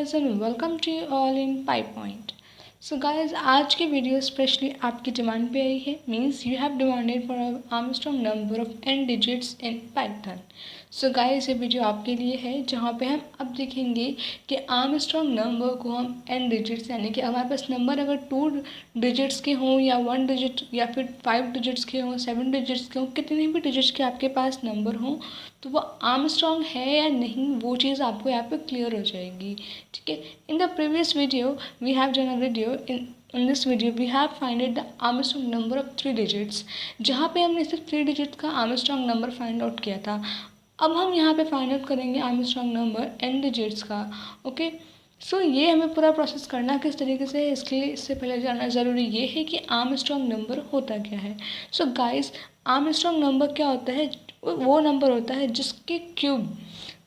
guys and welcome to you all in PyPoint. So guys, आज की video specially आपकी demand पे आई है, means you have demanded for Armstrong number of n digits in Python. So guys, ये video आपके लिए है जहाँ पे हम अब देखेंगे कि आर्मस्ट्रॉन्ग नंबर को हम n डिजिट्स, यानी कि हमारे पास नंबर अगर 2 डिजिट्स के हों या 1 डिजिट या फिर 5 डिजिट्स के हों, 7 डिजिट्स के हों, कितने भी डिजिट्स के आपके पास नंबर हों, तो वो आर्मस्ट्रॉन्ग है या नहीं, वो चीज़ आपको यहाँ पे क्लियर हो जाएगी. ठीक है. In the previous video we have done a video in this video we have find the Armstrong number of 3 digits, जहाँ पे हमने सिर्फ 3 डिजिट का Armstrong नंबर फाइंड आउट किया था. अब हम यहाँ पे फाइंड आउट करेंगे Armstrong नंबर n डिजिट्स का. ओके. सो ये हमें पूरा प्रोसेस करना किस तरीके से है, इसके लिए इससे पहले जानना ज़रूरी ये है कि Armstrong नंबर होता क्या है. सो गाइस, Armstrong नंबर क्या होता है? वो नंबर होता है जिसके क्यूब,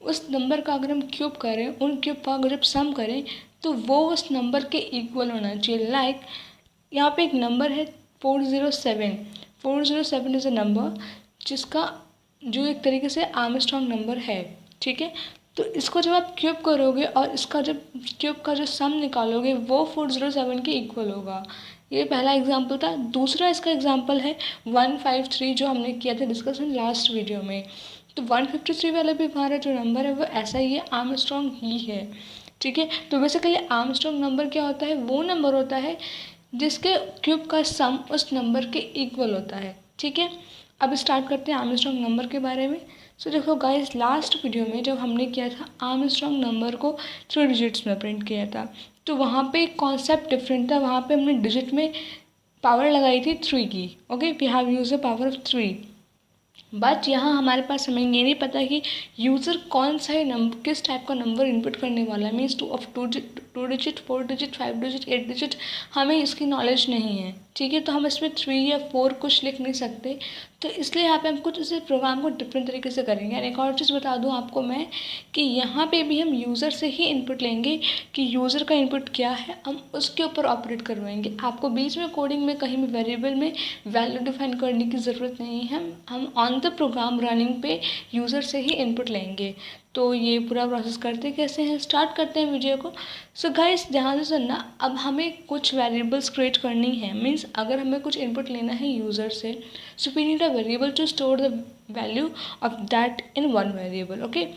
उस नंबर का अगर हम क्यूब करें, उन क्यूब का अगर जब सम करें तो वो उस नंबर के इक्वल होना चाहिए. लाइक यहाँ पे एक नंबर है 407. 407 इज़ अ नंबर जिसका जो एक तरीके से आर्मस्ट्रॉन्ग नंबर है. ठीक है. तो इसको जब आप क्यूब करोगे और इसका जब क्यूब का जो सम निकालोगे वो 407 के इक्वल होगा. ये पहला एग्जाम्पल था. दूसरा इसका एग्जाम्पल है 153 जो हमने किया था डिस्कशन लास्ट वीडियो में. तो 153 वाला भी हमारा जो नंबर है वो ऐसा ही है, आर्मस्ट्रॉन्ग ही है. ठीक है. तो बेसिकली आर्मस्ट्रॉन्ग नंबर क्या होता है? वो नंबर होता है जिसके क्यूब का सम उस नंबर के इक्वल होता है. ठीक है. अब स्टार्ट करते हैं आर्मस्ट्रॉन्ग नंबर के बारे में. सो देखो गाइस, लास्ट वीडियो में जब हमने किया था आर्मस्ट्रॉन्ग नंबर को 3 डिजिट्स में प्रिंट किया था, तो वहाँ पे कॉन्सेप्ट डिफरेंट था. वहाँ पे हमने डिजिट में पावर लगाई थी 3 की. Okay. We have use the power of 3. But यहाँ हमारे पास हमें ये नहीं पता कि यूज़र कौन सा है नंबर, किस टाइप का नंबर इनपुट करने वाला है. Means 2 digit, 4 digit, 5 digit, 8 digit, हमें इसकी नॉलेज नहीं है. ठीक है. तो हम इसमें 3 या 4 कुछ लिख नहीं सकते. तो इसलिए यहाँ पे हम कुछ इस प्रोग्राम को डिफरेंट तरीके से करेंगे. और एक और चीज़ बता दूँ आपको मैं कि यहाँ पे भी हम यूज़र से ही इनपुट लेंगे कि यूज़र का इनपुट क्या है, हम उसके ऊपर ऑपरेट करवाएंगे. आपको बीच में कोडिंग में कहीं भी वेरिएबल में वैल्यू डिफाइन करने की ज़रूरत नहीं है. हम ऑन द प्रोग्राम रनिंग पे यूज़र से ही इनपुट लेंगे. तो ये पूरा प्रोसेस करते कैसे हैं, स्टार्ट करते हैं वीडियो को. सो गाइस, ध्यान से सुनना. अब हमें कुछ वेरिएबल्स क्रिएट करनी है. मीन्स अगर हमें कुछ इनपुट लेना है यूज़र से, so we need a variable to store the value of that in one variable. Okay.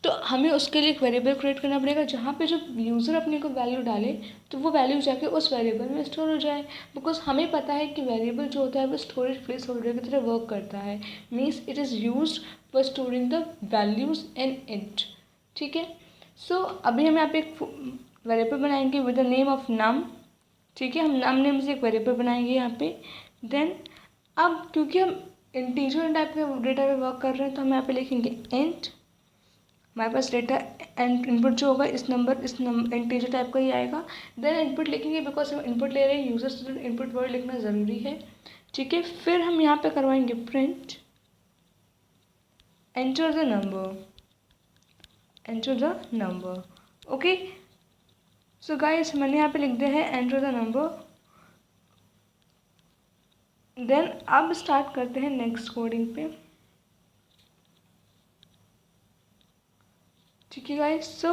तो हमें उसके लिए एक वेरिएबल क्रिएट करना पड़ेगा जहाँ पे जब यूज़र अपने को वैल्यू डाले तो वो वैल्यू जाके उस वेरिएबल में स्टोर हो जाए. बिकॉज हमें पता है कि वेरिएबल जो होता है वो स्टोरेज प्लेस होल्डर की तरह वर्क करता है. Means it is used for storing the values in it. ठीक है. सो अभी हम यहाँ पे एक वेरिएबल बनाएंगे विद द नेम ऑफ नम. ठीक है. हम नम नेम से एक वेरिएबल बनाएंगे यहाँ पे. देन अब क्योंकि हम इंटीजर टाइप के डेटा पे वर्क कर रहे हैं तो हम यहाँ पे लिखेंगे इंट. हमारे पास डेटा एंड इनपुट जो होगा इस नंबर इंटीजर टाइप का ही आएगा. देन इनपुट लिखेंगे बिकॉज हम इनपुट ले रहे हैं यूजर से, इनपुट वर्ड लिखना ज़रूरी है. ठीक है. फिर हम यहाँ पे करवाएंगे print enter the number, enter the number. Okay. So guys, मैंने यहाँ पे लिख दिया है एंटर द नंबर. देन अब स्टार्ट करते हैं नेक्स्ट कोडिंग पे. ठीक है गाइस. सो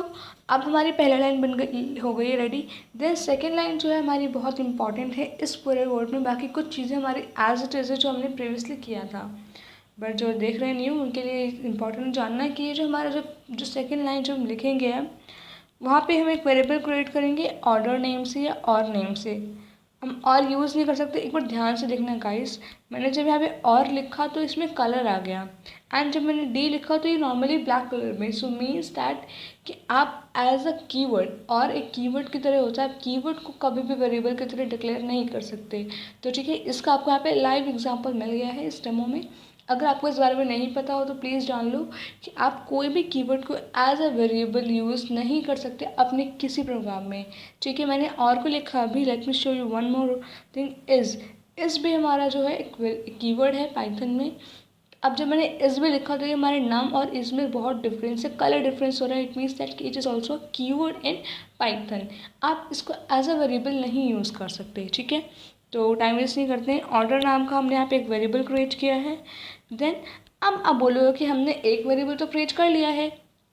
अब हमारी पहला लाइन बन गई, हो गई है रेडी. देन सेकेंड लाइन जो है हमारी बहुत इंपॉर्टेंट है इस पूरे कोड में. बाकी कुछ चीज़ें हमारी एज इट इज़ है जो हमने प्रीवियसली किया था, बट जो देख रहे नहीं हो उनके लिए इंपॉर्टेंट जानना है कि ये जो हमारा जो सेकेंड लाइन जो हम लिखेंगे अब, वहाँ पे हम एक वेरिएबल क्रिएट करेंगे ऑर्डर नेम से या और नेम से. हम और यूज़ नहीं कर सकते. एक बार ध्यान से देखना गाइस, मैंने जब यहाँ पे और लिखा तो इसमें कलर आ गया, एंड जब मैंने डी लिखा तो ये नॉर्मली ब्लैक कलर में. सो मीन्स दैट कि आप एज अ कीवर्ड, और एक कीवर्ड की तरह होता है, आप कीवर्ड को कभी भी वेरिएबल की तरह डिक्लेयर नहीं कर सकते. तो ठीक है, इसका आपको यहाँ पे लाइव एग्जाम्पल मिल गया है इस डेमो में. अगर आपको इस बारे में नहीं पता हो तो प्लीज़ जान लो कि आप कोई भी कीवर्ड को एज अ वेरिएबल यूज़ नहीं कर सकते अपने किसी प्रोग्राम में. ठीक है. मैंने और को लिखा अभी. Let me show you one more thing. Is भी हमारा जो है एक कीवर्ड है पाइथन में. अब जब मैंने इस भी लिखा तो ये हमारे नाम और इसमें बहुत डिफरेंस है, कलर डिफरेंस हो रहा है. It means that it is also keyword in Python. आप इसको एज अ वेरिएबल नहीं यूज़ कर सकते. ठीक है. तो टाइम वेस्ट नहीं करते हैं. ऑर्डर नाम का हमने यहाँ पे एक वेरिएबल क्रिएट किया है. देन अब बोलो कि हमने एक वेरिएबल तो क्रिएट कर लिया है.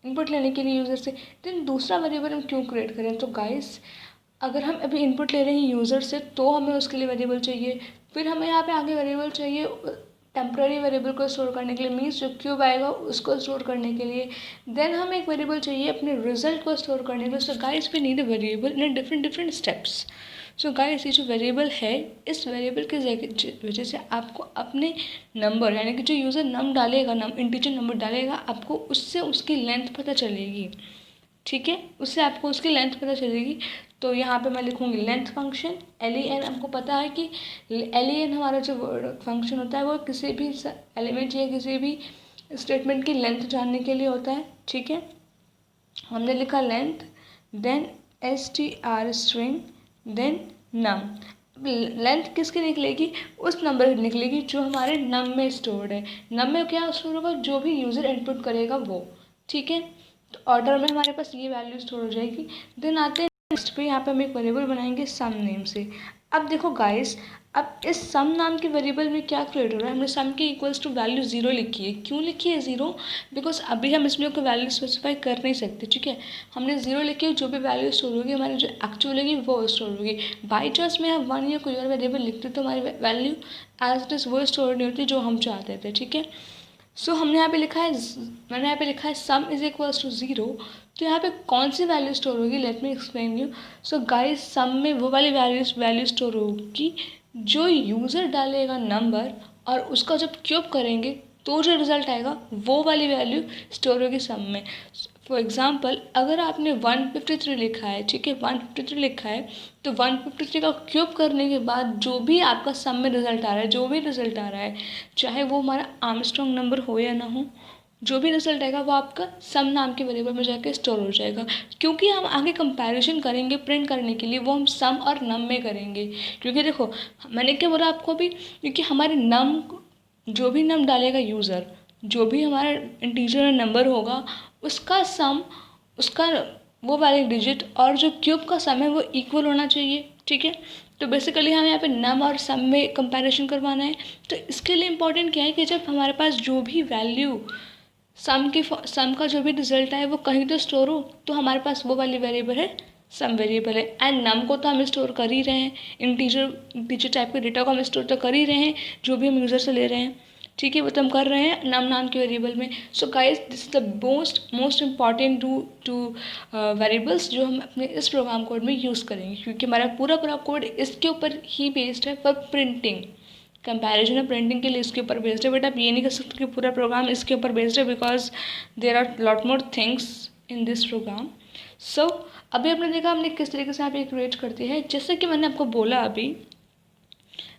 इनपुट लेने के लिए यूज़र से। देन दूसरा वेरिएबल हम क्यों क्रिएट करें? तो गाइस अगर हम अभी इनपुट ले रहे हैं यूज़र से तो हमें उसके लिए वेरिएबल चाहिए, फिर हमें यहाँ पे आगे वेरिएबल चाहिए टेम्प्रेरी वेरिएबल को स्टोर करने के लिए, मीन्स जो क्यूब आएगा उसको स्टोर करने के लिए। देन हमें एक वेरिएबल चाहिए अपने रिजल्ट को स्टोर करने के लिए। So guys we need a variable in different steps. So guys ये जो वेरिएबल है, इस वेरिएबल की वजह से आपको अपने नंबर यानी कि जो यूज़र नम डालेगा, इंटीजर नंबर डालेगा, आपको उससे उसकी लेंथ पता चलेगी। ठीक है, उससे आपको उसकी लेंथ पता चलेगी। तो यहाँ पे मैं लिखूँगी लेंथ फंक्शन len। आपको पता है कि len हमारा जो फंक्शन होता है वो किसी भी एलिमेंट या किसी भी स्टेटमेंट की लेंथ जानने के लिए होता है। ठीक है, हमने लिखा length, then str string, then num. Length किसकी निकलेगी? उस नंबर की निकलेगी जो हमारे नम में स्टोर्ड है। नम में क्या स्टोर होगा? जो भी यूज़र इनपुट करेगा वो। ठीक है, तो ऑर्डर में हमारे पास ये वैल्यू स्टोर हो जाएगी। देन आते हैं नेक्स्ट पे, यहाँ पे हम एक वेरिएबल बनाएंगे सम नेम से। अब देखो गाइस, अब इस सम नाम के वेरिएबल में क्या क्रिएट हो रहा है? हमने सम के इक्वल्स टू वैल्यू 0 लिखी है। क्यों लिखी है 0? बिकॉज अभी हम इसमें कोई वैल्यू स्पेसिफाई कर नहीं सकते। ठीक है, हमने 0 लिखी है, जो भी वैल्यू स्टोर होगी हमारी जो एक्चुअल होगी वो स्टोर होगी। बाई चांस में हम 1 या कोई और वेरिएबल लिखते तो हमारी वैल्यू एज इट इज़ वो स्टोर नहीं होती जो हम चाहते थे। ठीक है, सो हमने यहाँ पे लिखा है, मैंने यहाँ पे लिखा है सम इज इक्वल्स टू 0। तो यहाँ पे कौन सी वैल्यू स्टोर होगी? Let me explain you. So guys sum में वो वाली वैल्यू स्टोर होगी जो यूज़र डालेगा नंबर और उसका जब क्यूब करेंगे तो जो रिज़ल्ट आएगा वो वाली वैल्यू स्टोर होगी सम में। फॉर एग्ज़ाम्पल अगर आपने 153 लिखा है, ठीक है 153 लिखा है, तो 153 का क्यूब करने के बाद जो भी आपका सम में रिज़ल्ट आ रहा है, जो भी रिज़ल्ट आ रहा है, चाहे वो हमारा आर्मस्ट्रॉन्ग नंबर हो या ना हो, जो भी रिजल्ट आएगा वो आपका सम नाम के वेरिएबल में जाके स्टोर हो जाएगा। क्योंकि हम आगे कंपैरिजन करेंगे प्रिंट करने के लिए, वो हम सम और नम में करेंगे। क्योंकि देखो मैंने क्या बोला आपको भी, क्योंकि हमारे नम, जो भी नम डालेगा यूज़र, जो भी हमारा इंटीजर नंबर होगा उसका सम, उसका वो वाले डिजिट और जो क्यूब का सम है वो इक्वल होना चाहिए। ठीक है, तो बेसिकली हमें यहाँ पे नम और सम में कंपैरिजन करवाना है। तो इसके लिए इम्पोर्टेंट क्या है कि जब हमारे पास जो भी वैल्यू सम का जो भी रिजल्ट है वो कहीं तो स्टोर हो, तो हमारे पास वो वाली वेरिएबल है सम वेरिएबल है। एंड नम को तो हम स्टोर कर ही रहे हैं, इंटीजर टाइप के डेटा को हम स्टोर तो कर ही रहे हैं जो भी हम यूज़र से ले रहे हैं। ठीक है, वो तो हम कर रहे हैं नम नाम के वेरिएबल में। So guys this is the most important two variables जो हम अपने इस प्रोग्राम कोड में यूज़ करेंगे, क्योंकि हमारा पूरा कोड इसके ऊपर ही बेस्ड है फॉर प्रिंटिंग। कंपैरिजन और प्रिंटिंग के लिए इसके ऊपर बेस्ड है, बट आप ये नहीं कर सकते कि पूरा प्रोग्राम इसके ऊपर बेस्ड है, because there are lot more things in this program. So अभी आपने देखा हमने किस तरीके से यहाँ पे क्रिएट करती है। जैसे कि मैंने आपको बोला अभी,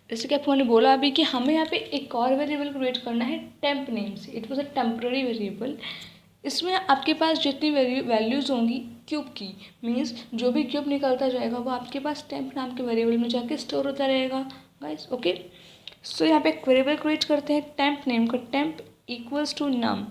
जैसे कि आपको मैंने बोला अभी कि हमें यहाँ पे एक और वेरिएबल क्रिएट करना है टेम्प नेम से। It was a temporary variable. इसमें आपके पास जितनी वैल्यूज़ होंगी क्यूब की, मीन्स जो भी क्यूब निकलता जाएगा वो आपके पास टेम्प नाम के वेरिएबल में जाके स्टोर होता रहेगा गाइस। ओके, सो यहाँ पे एक वेरिएबल क्रिएट करते हैं टेम्प नेम का, टेम्प इक्वल्स टू नम।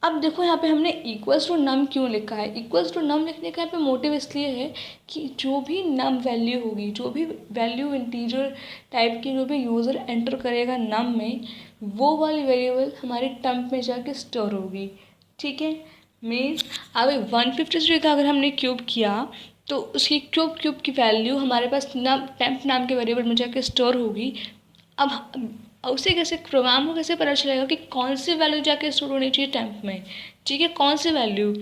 अब देखो यहाँ पे हमने इक्वल्स टू नम क्यों लिखा है? इक्वल्स टू नम लिखने का यहाँ पे मोटिव इसलिए है कि जो भी नम वैल्यू होगी, जो भी वैल्यू इंटीजर टाइप की जो भी यूज़र एंटर करेगा नम में, वो वाली वेरिएबल हमारे टेम्प में जाके स्टोर होगी। ठीक है, मीन्स अब 153 का अगर हमने क्यूब किया तो उसकी क्यूब की वैल्यू हमारे पास नम टेम्प नाम के वेरिएबल में जाके स्टोर होगी। अब उसे कैसे, प्रोग्राम को कैसे पता चलेगा कि कौन सी वैल्यू जाके स्टोर होनी चाहिए टेम्प में? ठीक है, कौन सी वैल्यू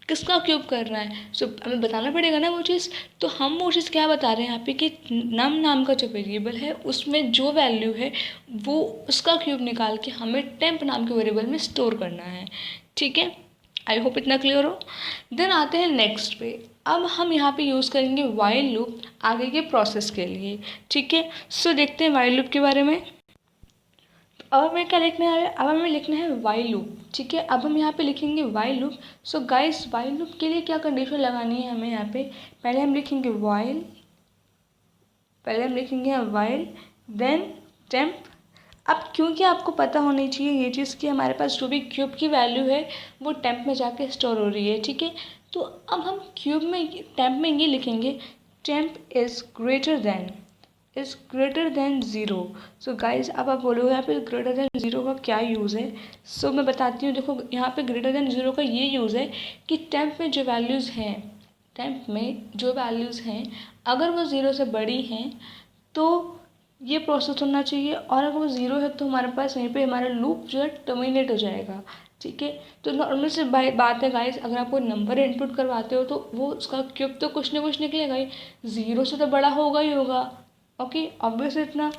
किसका क्यूब करना है? सो हमें बताना पड़ेगा ना वो चीज़। तो हम वो चीज़ क्या बता रहे हैं यहाँ पे कि नम नाम का जो वेरिएबल है उसमें जो वैल्यू है वो उसका क्यूब निकाल के हमें टेम्प नाम के वेरिएबल में स्टोर करना है। ठीक है, आई होप इतना क्लियर हो। देन आते हैं नेक्स्ट पे। अब हम यहाँ पे यूज़ करेंगे वाइल लूप आगे के प्रोसेस के लिए। ठीक है, सो देखते हैं वाइल लूप के बारे में। अब हमें क्या लिखना है? अब हमें लिखना है वाइल लूप। ठीक है, अब हम यहाँ पे लिखेंगे while loop. So guys while loop के लिए क्या कंडीशन लगानी है हमें यहाँ पे? पहले हम लिखेंगे वाइल, देन टेम्प। अब क्योंकि आपको पता होनी चाहिए ये चीज़ कि हमारे पास जो भी क्यूब की वैल्यू है वो टेम्प में जाके स्टोर हो रही है। ठीक है, तो अब हम टेम्प में ये लिखेंगे temp is greater than. Is greater than zero. So guys अब आप बोलोगे यहाँ पे ग्रेटर देन ज़ीरो का क्या यूज़ है। सो मैं बताती हूँ। देखो यहाँ पे ग्रेटर देन ज़ीरो का ये यूज़ है कि टेम्प में जो वैल्यूज़ हैं, टेम्प में जो वैल्यूज़ हैं अगर वो ज़ीरो से बड़ी हैं तो ये प्रोसेस होना चाहिए, और अगर वो ज़ीरो है तो हमारे पास वहीं पे हमारा लूप जो है टर्मिनेट हो जाएगा। ठीक है, तो नॉर्मल से बात है गाइस, अगर आप कोई नंबर इनपुट करवाते हो तो वो उसका क्यूब तो कुछ ना कुछ निकलेगा ही, ज़ीरो से तो बड़ा होगा ही होगा। ओके, ऑब्वियस इतना।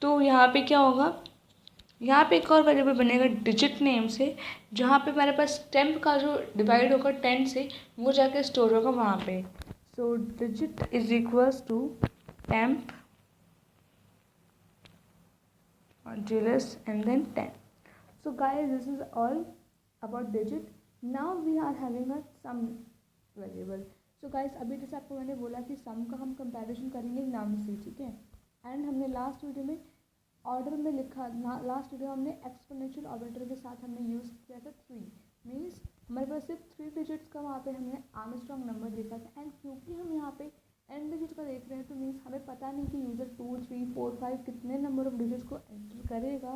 तो यहाँ पे क्या होगा, यहाँ पे एक और वेरिएबल बनेगा डिजिट नेम से, जहाँ पे हमारे पास टेम्प का जो डिवाइड होगा 10 से वो जाके स्टोर होगा वहाँ पे। So digit is equals to temp GLS and then 10. So guys, this is all about digit. Now we are having a sum variable. So guys, अभी जैसे आपको मैंने बोला कि सम का हम कंपैरिजन करेंगे नाम से, ठीक है। एंड हमने लास्ट वीडियो में ऑर्डर में लिखा, लास्ट वीडियो हमने एक्सपोनेंशियल ऑपरेटर के साथ हमने यूज़ किया था 3, मीन्स हमारे पास सिर्फ 3 डिजिट्स का वहाँ पे हमने आर्मस्ट्रॉन्ग नंबर देखा था। एंड क्योंकि हम यहाँ पे एन डिजिट का देख रहे हैं तो मीन्स हमें पता नहीं कि यूज़र 2, 3, 4, 5 कितने नंबर ऑफ डिजिट्स को एंटर करेगा,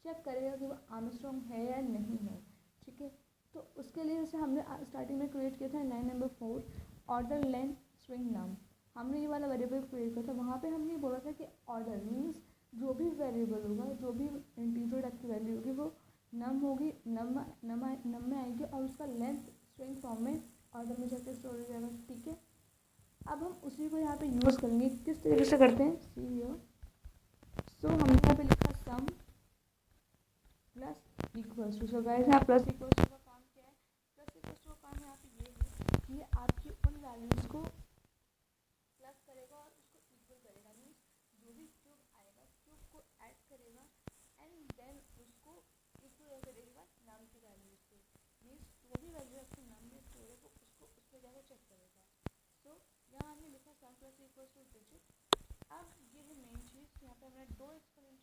चेक करेगा कि वो आर्मस्ट्रॉन्ग है या नहीं है। ठीक है, तो उसके लिए जैसे हमने स्टार्टिंग में क्रिएट किया था लाइन नंबर 4 ऑर्डर लेन स्ट्रिंग नाम, हमने ये वाला वेरिएबल क्रिएट किया था। वहाँ पे हमने बोला था कि ऑर्डर मीन्स जो भी वेरिएबल होगा, जो भी इंटीजर टाइप की वैल्यू होगी वो नम होगी, नम में आएगी, और उसका लेंथ स्ट्रिंग फॉर्म में ऑर्डर में जाकर स्टोर हो जाएगा। ठीक है, अब हम उसी को यहाँ पे यूज़ करेंगे। किस तरीके से करते हैं, सी हियर। सो हमने यहाँ पे लिखा sum plus equals to. So guys यहाँ प्लस इक्वल्स टू का काम क्या है, प्लस इक्वल्स टू का काम यहाँ पे ये है कि ये आपकी उन वैल्यूज़ को प्लस करेगा और उसको इक्वल करेगा। मीन्स जो भी क्यूब आएगा क्यूब को ऐड करेगा एंड देन उसको इक्वल करेगा नाम की वैल्यू से। मीन्स जो भी वैल्यू आपके नाम में स्टोर है वो उसको उस पर जाकर चेक करेगा। तो यहाँ हमने लिखा sum plus equals two digit. अब ये है मेन चीज़, यहाँ पे हमने दो एक्सपोनेंट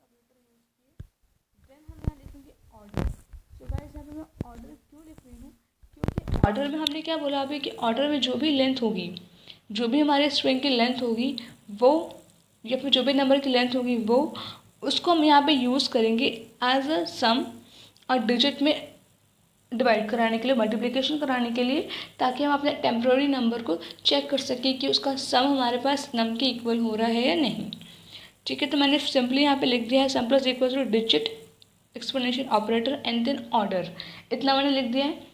ऑपरेटर यूज़ किए। देन हम यहाँ लिखेंगे ऑर्डर। सो गाइस यहाँ पे मैं ऑर्डर क्यों लिख रही हूँ, क्योंकि ऑर्डर में हमने क्या बोला अभी कि ऑर्डर में जो भी लेंथ होगी, जो भी हमारे स्ट्रिंग की लेंथ होगी वो, या फिर जो भी नंबर की लेंथ होगी वो, उसको हम यहाँ पे यूज़ करेंगे एज अ सम और डिजिट में डिवाइड कराने के लिए, मल्टीप्लिकेशन कराने के लिए, ताकि हम अपने टेम्प्रोरी नंबर को चेक कर सकें कि उसका सम हमारे पास नम के इक्वल हो रहा है या नहीं। ठीक है, तो मैंने सिंपली यहाँ पे लिख दिया है sum plus equal to digit exponential operator and then order, इतना मैंने लिख दिया है।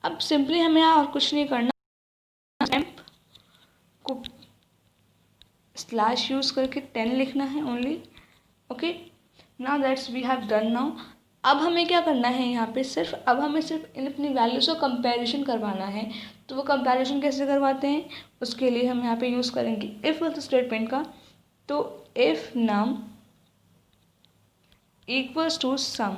अब सिंपली हमें यहाँ और कुछ नहीं करना, टेम्प को स्लैश यूज़ करके 10 लिखना है only. Okay, now that's we have done now. अब हमें क्या करना है यहाँ पे, अब हमें सिर्फ इन अपनी वैल्यूज़ का कंपैरिजन करवाना है। तो वो कंपैरिजन कैसे करवाते हैं, उसके लिए हम यहाँ पे यूज़ करेंगे इफ़ स्टेटमेंट का। तो if num equals to sum.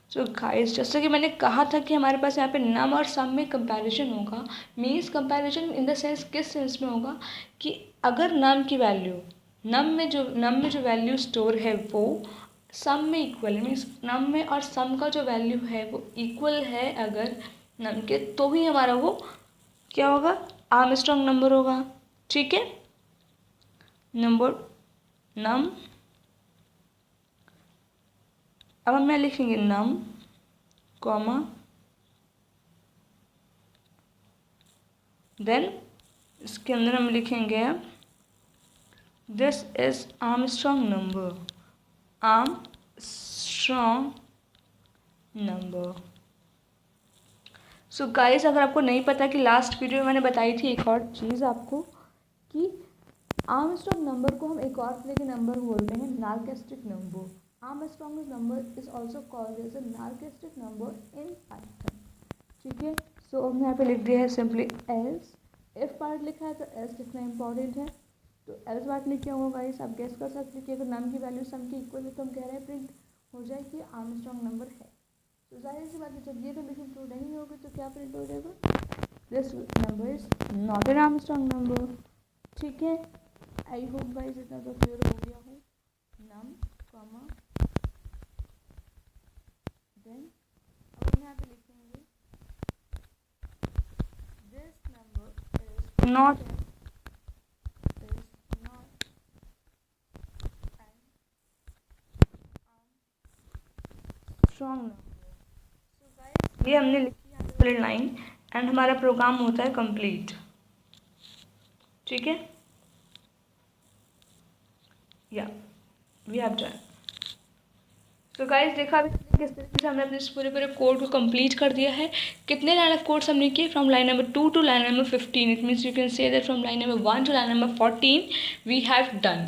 So guys जैसे कि मैंने कहा था कि हमारे पास यहाँ पे नम और सम में कंपैरिजन होगा। Means comparison in the sense, किस सेंस में होगा कि अगर नम में जो वैल्यू स्टोर है वो सम में इक्वल, मीन्स नम में और सम का जो वैल्यू है वो इक्वल है अगर नम के, तो ही हमारा वो क्या होगा, आर्मस्ट्रॉन्ग नंबर होगा। ठीक है, नंबर नम, अब हम यहाँ लिखेंगे नम कॉमा देन इसके अंदर हम लिखेंगे this is Armstrong number, Armstrong number. So guys अगर आपको नहीं पता कि लास्ट वीडियो में मैंने बताई थी एक और चीज़ आपको कि आर्मस्ट्रॉन्ग नंबर को हम एक और तरह के नंबर बोलते हैं narcissistic number. Armstrong number is also called as a narcissistic number in Python. ठीक है, सो हमने यहाँ पे लिख दिया है सिंपली एल्स। इफ पार्ट लिखा है तो एल्स लिखना इंपॉर्टेंट है। तो एल्स पार्ट लिख क्या होगा गाइस, आप गेस कर सकते हैं कि अगर नाम की वैल्यू सम की इक्वल है तो हम कह रहे हैं प्रिंट हो जाए कि आर्मस्ट्रॉन्ग नंबर है। तो जाहिर सी बात है जब ये कंडीशन ट्रू नहीं होगी तो क्या प्रिंट हो जाएगा, this number is not an Armstrong number. ठीक है, आई होप गाइस इतना तो क्लियर हो गया हो। नम कॉमा देन अब हम यहाँ पे लिखेंगे this number is not Armstrong number. ये हमने लिखी है वाली लाइन एंड हमारा प्रोग्राम होता है कंप्लीट। ठीक है, या वी हैव डन। तो गाइस देखा अभी किस तरीके से हमने अपने इस पूरे कोड को कंप्लीट कर दिया है। कितने लाइन ऑफ कोड्स हमने किए? From line number 2 to line number 15। It means you can say that from line number 1 to line number 14 we have done.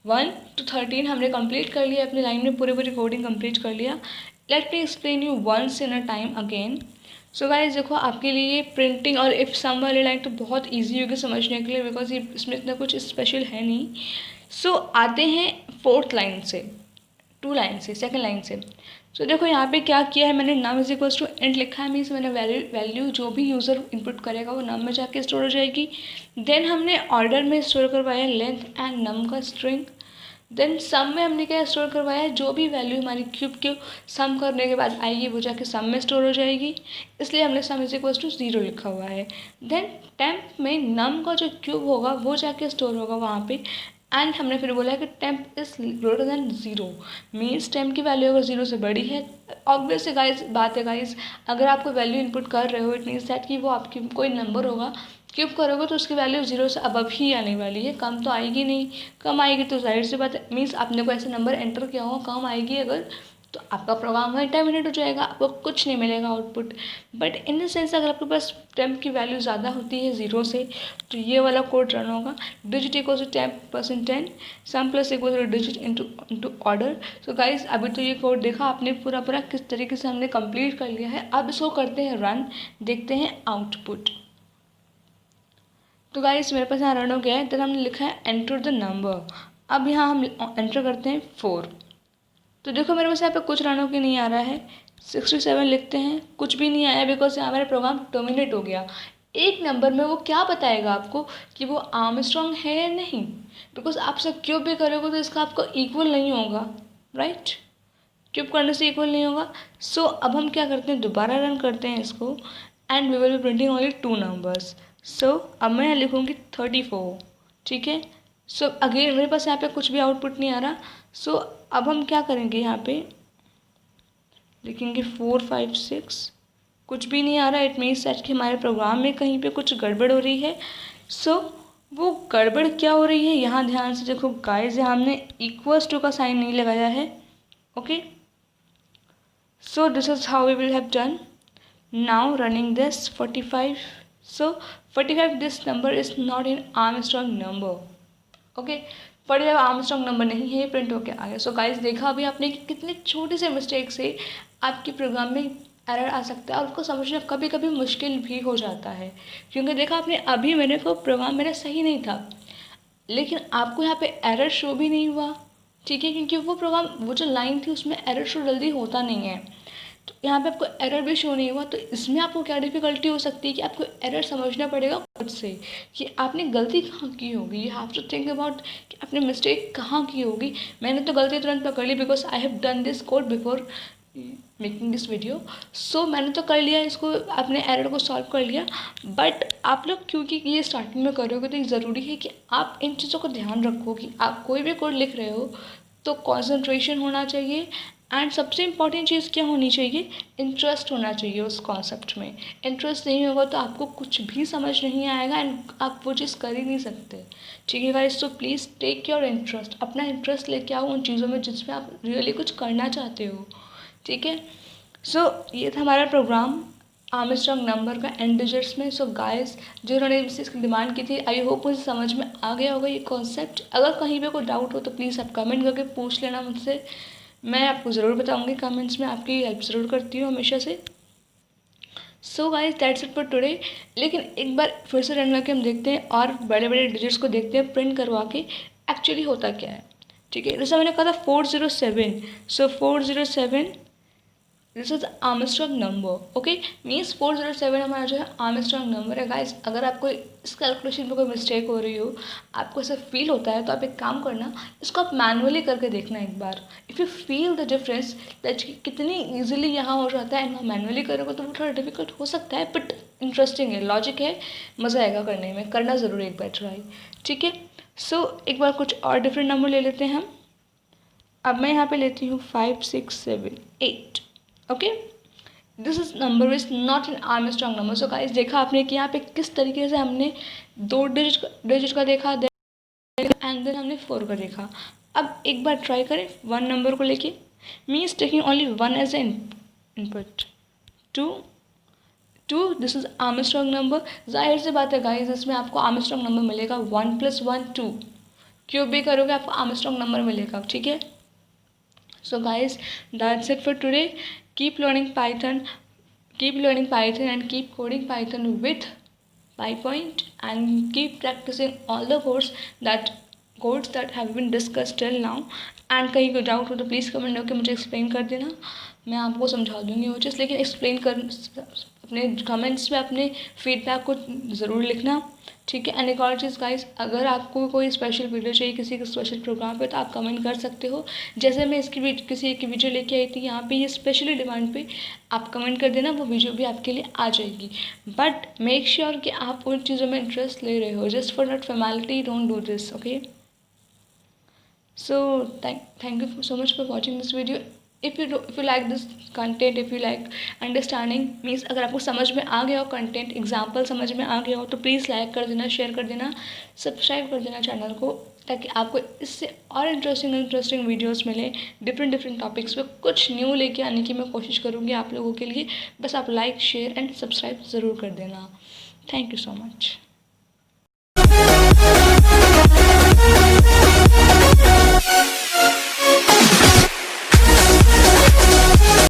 1 to 13 हमने कंप्लीट कर लिया, अपनी लाइन में पूरी कोडिंग कंप्लीट कर लिया। Let me explain you once in a time again. So guys देखो आपके लिए प्रिंटिंग और इफ सम वाली लाइन तो बहुत ईजी होगी समझने के लिए, बिकॉज ये इसमें इतना कुछ स्पेशल है नहीं। सो आते हैं फोर्थ लाइन से, 2 लाइन से, सेकेंड लाइन से। सो देखो यहाँ पे क्या किया है मैंने, num is equals to and लिखा है। मीन्स मैंने वैल्यू जो भी यूज़र इनपुट करेगा वो नम में जाके स्टोर हो जाएगी। देन हमने ऑर्डर में स्टोर करवाया लेंथ एंड नम का स्ट्रिंग। देन सम में हमने क्या स्टोर करवाया है, जो भी वैल्यू हमारी क्यूब के सम करने के बाद आएगी वो जाके सम में स्टोर हो जाएगी, इसलिए हमने सम इज इक्वल्स टू 0 लिखा हुआ है। देन टेम्प में नम का जो क्यूब होगा वो जाके स्टोर होगा वहाँ पे। एंड हमने फिर बोला कि temp is greater than 0। Means temp की वैल्यू अगर 0 से बड़ी है, ऑब्वियसली गाइज बात है गाइज, अगर आप कोई वैल्यू इनपुट कर रहे हो इट मीन्स दैट कि वो आपकी कोई नंबर होगा, क्यूब करोगे तो उसकी वैल्यू 0 से अबव ही आने वाली है, कम तो आएगी नहीं। कम आएगी तो जाहिर सी बात है, मीन्स आपने कोई ऐसा नंबर एंटर किया होगा कम आएगी अगर, तो आपका प्रोग्राम वहीं टर्मिनेट हो जाएगा, आपको कुछ नहीं मिलेगा output. But in the sense अगर आपके पास टेम्प की वैल्यू ज़्यादा होती है 0 से, तो ये वाला कोड रन होगा, डिजिट इक्वल टू टेम्प%10 sum plus equal to digit into order. So guys अभी तो ये कोड देखा आपने पूरा किस तरीके से हमने कंप्लीट कर लिया है। अब इसको करते हैं रन, देखते हैं आउटपुट। तो गाइस मेरे पास यहाँ रन हो गया है। देन हमने लिखा है एंटर द नंबर। अब यहाँ हम एंटर करते हैं 4। तो देखो मेरे पास यहाँ पे कुछ रन हो के नहीं आ रहा है। 67 लिखते हैं, कुछ भी नहीं आया, बिकॉज यहाँ मेरा प्रोग्राम टर्मिनेट हो गया। एक नंबर में वो क्या बताएगा आपको कि वो आर्मस्ट्रॉन्ग है या नहीं, बिकॉज आप सब क्यूब भी करोगे तो इसका आपको इक्वल नहीं होगा, राइट? क्यूब करने से इक्वल नहीं होगा। सो अब हम क्या करते हैं, दोबारा रन करते हैं इसको and we will be printing only 2 numbers. So अब मैं यहाँ लिखूँगी 34। ठीक है, सो अगेन मेरे पास यहाँ पे कुछ भी आउटपुट नहीं आ रहा। सो अब हम क्या करेंगे, यहाँ पे लिखेंगे 4 5 6, कुछ भी नहीं आ रहा। इट मीन्स दैट कि हमारे प्रोग्राम में कहीं पे कुछ गड़बड़ हो रही है। सो वो गड़बड़ क्या हो रही है, यहाँ ध्यान से देखो गाइस, यहाँ हमने इक्वल्स टू का साइन नहीं लगाया है। Okay, so this is how we will have done. Now running this 45. So 45 this number is not in Armstrong number. Okay, 45 Armstrong number नहीं है, ये प्रिंट होके आ गया। सो गाइस देखा अभी आपने कि कितने छोटे से मिस्टेक से आपके प्रोग्राम में एरर आ सकता है और उसको समझना कभी कभी मुश्किल भी हो जाता है। क्योंकि देखा आपने अभी मेरे को प्रोग्राम मेरा सही नहीं था, लेकिन आपको यहाँ पे एरर शो भी नहीं हुआ। ठीक है, क्योंकि वो प्रोग्राम वो जो लाइन थी उसमें एरर शो जल्दी होता नहीं है, तो यहाँ पे आपको एरर भी शो नहीं हुआ। तो इसमें आपको क्या डिफ़िकल्टी हो सकती है कि आपको एरर समझना पड़ेगा खुद से कि आपने गलती कहाँ की होगी। You have to think about कि आपने मिस्टेक कहाँ की होगी। मैंने तो गलती तुरंत पकड़ ली, because I have done this code before making this video. So मैंने तो कर लिया इसको, अपने एरर को सॉल्व कर लिया। बट आप लोग क्योंकि ये स्टार्टिंग में करोगे तो ज़रूरी है कि आप इन चीज़ों को ध्यान रखो कि आप कोई भी कोड लिख रहे हो तो कॉन्सेंट्रेशन होना चाहिए। एंड सबसे इम्पॉर्टेंट चीज़ क्या होनी चाहिए, इंटरेस्ट होना चाहिए उस कॉन्सेप्ट में। इंटरेस्ट नहीं होगा तो आपको कुछ भी समझ नहीं आएगा एंड आप वो चीज़ कर ही नहीं सकते। ठीक है guys, so please take your interest, अपना इंटरेस्ट लेके आओ उन चीज़ों में जिसमें आप रियली कुछ करना चाहते हो। ठीक है, सो ये था हमारा प्रोग्राम आर्मस्ट्रॉन्ग नंबर का एंड डिजिट्स में। सो गाइस जिन्होंने इसकी डिमांड की थी, आई होप मुझे समझ में आ गया होगा ये कॉन्सेप्ट। अगर कहीं पे कोई डाउट हो तो प्लीज़ आप कमेंट करके पूछ लेना मुझसे, मैं आपको ज़रूर बताऊंगी कमेंट्स में, आपकी हेल्प ज़रूर करती हूँ हमेशा से। So guys that's it for today. लेकिन एक बार फिर से रन करके हम देखते हैं और बड़े बड़े डिजिट्स को देखते हैं प्रिंट करवा के एक्चुअली होता क्या है। ठीक है, जैसा मैंने कहा था 407। सो 407 this is Armstrong number. Okay, means 407 हमारा जो है आर्मस्ट्रॉन्ग नंबर है। गाइस अगर आपको इस कैलकुलेशन में कोई मिस्टेक हो रही हो, आपको ऐसा फील होता है, तो आप एक काम करना, इसको आप मैनुअली करके देखना एक बार। If you feel the difference that कितनी ईजिली यहाँ हो जाता है एंड वहाँ मैनुअली करोगे तो वो थोड़ा डिफिकल्ट हो सकता है, बट इंटरेस्टिंग है, लॉजिक है, मज़ा आएगा करने में, करना ज़रूर एक बार ट्राई। ठीक है, सो एक बार कुछ और डिफरेंट नंबर ले लेते हैं हम। अब मैं यहाँ पे लेती हूँ 5 6 7 8. Okay, this is number is not an Armstrong number. So guys, देखा आपने कि यहाँ पे किस तरीके से हमने 2 डिजिट का देखा एंड देन हमने 4 का देखा. अब एक बार ट्राई करें 1 नंबर को लेके. Means taking only 1 as an input. 2 this is Armstrong number. जाहिर सी बात है गाइस, इसमें आपको आर्मस्ट्रॉन्ग नंबर मिलेगा. 1 + 1 2. क्यूब भी करोगे आपको आर्मस्ट्रॉन्ग नंबर मिलेगा. ठीक है. So guys, that's it for today. Keep learning Python and keep coding Python with PyPoint, and keep practicing all the codes that have been discussed till now. And कहीं कोई doubt हो तो please comment करके मुझे explain कर देना. मैं आपको समझा दूँगी वो चीज़, लेकिन एक्सप्लेन कर अपने कमेंट्स में अपने फीडबैक को ज़रूर लिखना. ठीक है. एंड एक और चीज़ गाइस, अगर आपको कोई स्पेशल वीडियो चाहिए किसी के स्पेशल प्रोग्राम पे तो आप कमेंट कर सकते हो. जैसे मैं किसी एक वीडियो लेके आई थी यहाँ पे, ये स्पेशली डिमांड पे आप कमेंट कर देना, वो वीडियो भी आपके लिए आ जाएगी. बट मेक श्योर कि आप उन चीज़ों में इंटरेस्ट ले रहे हो. Just for that formality don't do this. Okay. So thank you so much for watching this video. If you like this content, if you like understanding, means अगर आपको समझ में आ गया हो कंटेंट, एग्जाम्पल समझ में आ गया हो, तो प्लीज़ लाइक कर देना, शेयर कर देना, सब्सक्राइब कर देना चैनल को, ताकि आपको इससे और इंटरेस्टिंग वीडियोस मिले. डिफरेंट टॉपिक्स पे कुछ न्यू लेके आने की मैं कोशिश करूँगी आप लोगों के लिए. बस आप लाइक, शेयर एंड सब्सक्राइब ज़रूर कर देना. Thank you so much.